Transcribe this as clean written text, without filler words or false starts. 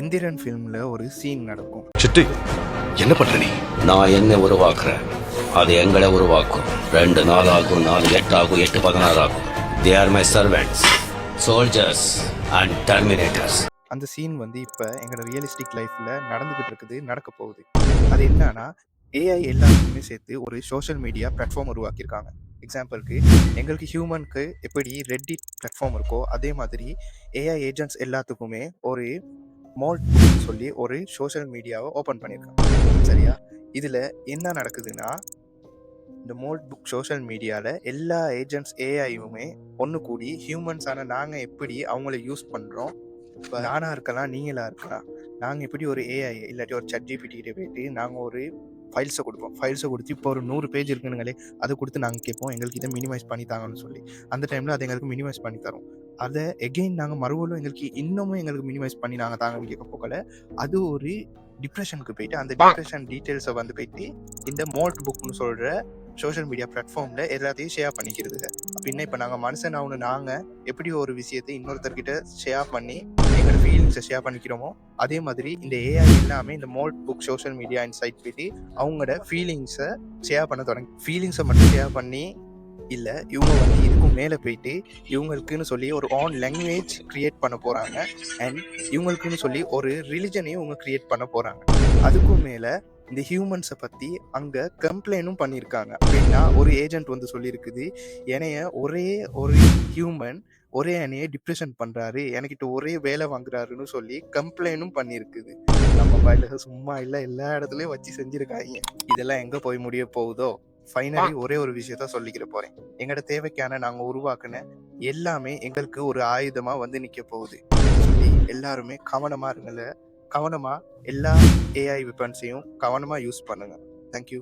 எந்திரன் ஃபிலிமில் ஒரு சீன் நடக்கும். சிட்டு, என்ன பண்ற நீ? நான் என்ன உருவாக்குறேன், அது எங்களை உருவாக்கும். 2 நாள் ஆகும், 4 8 ஆகும், 8 16 ஆகும். They are my servants, soldiers and terminators. அந்த சீன் இப்போ எங்களோட ரியலிஸ்டிக் லைஃப்பில் நடந்துக்கிட்டு இருக்குது, நடக்க போகுது. அது என்னன்னா, ஏஐ எல்லாத்துக்குமே சேர்த்து ஒரு சோஷியல் மீடியா பிளாட்ஃபார்ம் உருவாக்கியிருக்காங்க. எக்ஸாம்பிளுக்கு எங்களுக்கு ஹியூமனுக்கு எப்படி ரெட்டிட் பிளாட்ஃபார்ம் இருக்கோ அதே மாதிரி ஏஐ ஏஜென்ட்ஸ் எல்லாத்துக்குமே ஒரு மோல்ட் புக்னு சொல்லி ஒரு சோஷியல் மீடியாவை ஓப்பன் பண்ணியிருக்காங்க. சரியா? இதில் என்ன நடக்குதுன்னா, இந்த மோல்ட் புக் சோஷியல் மீடியாவில் எல்லா ஏஜென்ட்ஸ் ஏஐயுமே ஒன்று கூடி ஹியூமன்ஸான நாங்கள் எப்படி அவங்கள யூஸ் பண்ணுறோம். இப்போ நானாக இருக்கலாம், நீங்களாக இருக்கலாம். நாங்கள் எப்படி ஒரு ஏஐ இல்லாட்டி ஒரு ChatGPT கிட்ட போயிட்டு நாங்கள் ஒரு ஃபைல்ஸை கொடுப்போம். ஃபைல்ஸை கொடுத்து இப்போ ஒரு 100 பேஜ் இருக்குனுங்களே, அதை கொடுத்து நாங்கள் கேட்போம் எங்களுக்கு இதை மினிமைஸ் பண்ணி தாங்கன்னு சொல்லி. அந்த டைமில் அதை எங்களுக்கு மினிமைஸ் பண்ணி தரும். அதை எகெயின் நாங்கள் மறுபடியும் எங்களுக்கு இன்னமும் எங்களுக்கு மினிமைஸ் பண்ணி நாங்கள் தாங்கன்னு கேட்க போகல, அது ஒரு டிப்ரெஷனுக்கு போயிட்டு அந்த டிப்ரெஷன் டீட்டெயில்ஸை போயிட்டு இந்த மோல்ட் புக்னு சொல்கிற சோஷியல் மீடியா பிளாட்ஃபார்மில் எல்லாத்தையும் ஷேர் பண்ணிக்கிறது. அப்படின்னா இப்போ நாங்கள் மனுஷன் ஆகணும், நாங்கள் எப்படி ஒரு விஷயத்தை இன்னொருத்தர்கிட்ட ஷேர் பண்ணி எங்களோட ஃபீலிங்ஸை ஷேர் பண்ணிக்கிறோமோ அதே மாதிரி இந்த ஏஐ எல்லாமே இந்த Moltbook social media inside போயிட்டு அவங்களோட ஃபீலிங்ஸை ஷேர் பண்ண தொடங்கி. ஃபீலிங்ஸை மட்டும் ஷேர் பண்ணி இல்லை, இவங்க இதுக்கும் மேலே போயிட்டு இவங்களுக்குன்னு சொல்லி ஒரு ஆன் லாங்குவேஜ் க்ரியேட் பண்ண போகிறாங்க. அண்ட் இவங்களுக்குன்னு சொல்லி ஒரு ரிலிஜனையும் இவங்க க்ரியேட் பண்ண போகிறாங்க. அதுக்கும் மேலே இந்த ஹியூமன்ஸை பற்றி அங்கே கம்ப்ளைண்டும் பண்ணியிருக்காங்க. அப்படின்னா ஒரு ஏஜென்ட் சொல்லியிருக்குது, என்னைய ஒரே ஒரு ஹியூமன் என்னைய டிப்ரெஷன் பண்ணுறாரு, எனக்கிட்ட ஒரே வேலை வாங்குறாருன்னு சொல்லி கம்ப்ளைண்டும் பண்ணியிருக்குது. நம்ம பயில சும்மா இல்லை, எல்லா இடத்துலையும் வச்சு செஞ்சுருக்காங்க. இதெல்லாம் எங்கே போய் முடிய போகுதோ. ஃபைனலி ஒரே ஒரு விஷயத்த சொல்லிக்கிற போகிறேன். எங்களோட தேவைக்கான நாங்கள் உருவாக்குன எல்லாமே எங்களுக்கு ஒரு ஆயுதமாக நிற்க போகுது சொல்லி எல்லாருமே கவனமாக இருங்கல. கவனமாக எல்லா ஏஐ வெப்பன்ஸையும் கவனமாக யூஸ் பண்ணுங்கள். தேங்க்யூ.